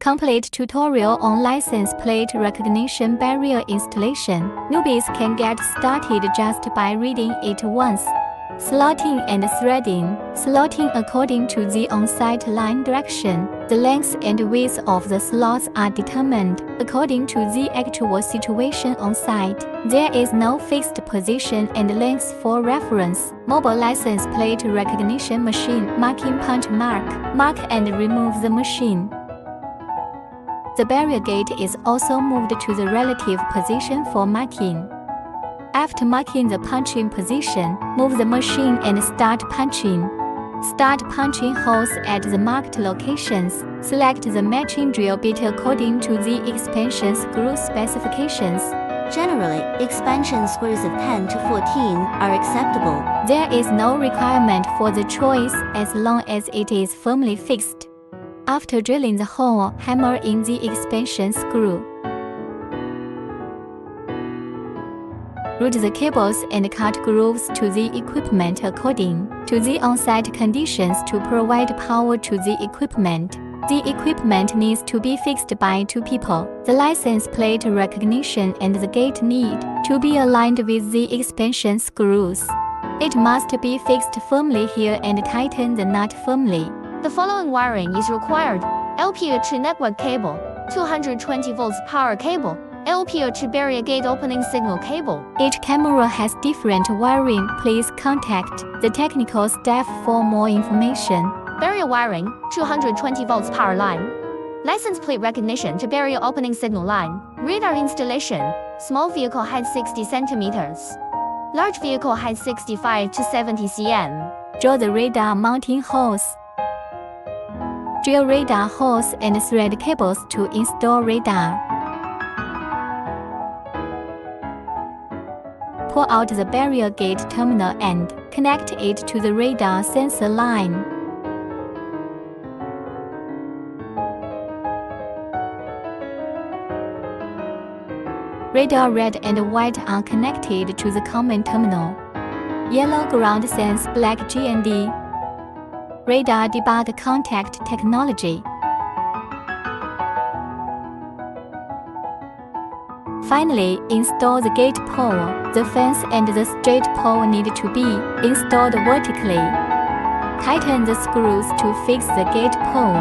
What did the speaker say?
Complete tutorial on license plate recognition barrier installation. Newbies can get started just by reading it once. Slotting and threading. Slotting according to the on-site line direction. The length and width of the slots are determined according to the actual situation on site. There is no fixed position and length for reference. Mobile license plate recognition machine. Marking punch mark and remove the machine. The barrier gate is also moved to the relative position for marking. After marking the punching position, move the machine and start punching. Start punching holes at the marked locations. Select the matching drill bit according to the expansion screw specifications. Generally, expansion screws of 10 to 14 are acceptable. There is no requirement for the choice as long as it is firmly fixed. After drilling the hole, hammer in the expansion screw. Route the cables and cut grooves to the equipment according to the on-site conditions to provide power to the equipment. The equipment needs to be fixed by 2 people. The license plate recognition and the gate need to be aligned with the expansion screws. It must be fixed firmly here and tighten the nut firmly. The following wiring is required: LPO to network cable, 220 volts power cable, LPO to barrier gate opening signal cable. Each camera has different wiring. Please contact the technical staff for more information. Barrier wiring, 220 volts power line. License plate recognition to barrier opening signal line. Radar installation, small vehicle height 60 centimeters. Large vehicle height 65 to 70 cm. Draw the radar mounting holes. Drill radar holes and thread cables to install radar. Pull out the barrier gate terminal and connect it to the radar sensor line. Radar red and white are connected to the common terminal. Yellow ground sense black GND. Radar debug contact technology. Finally, install the gate pole. The fence and the straight pole need to be installed vertically. Tighten the screws to fix the gate pole.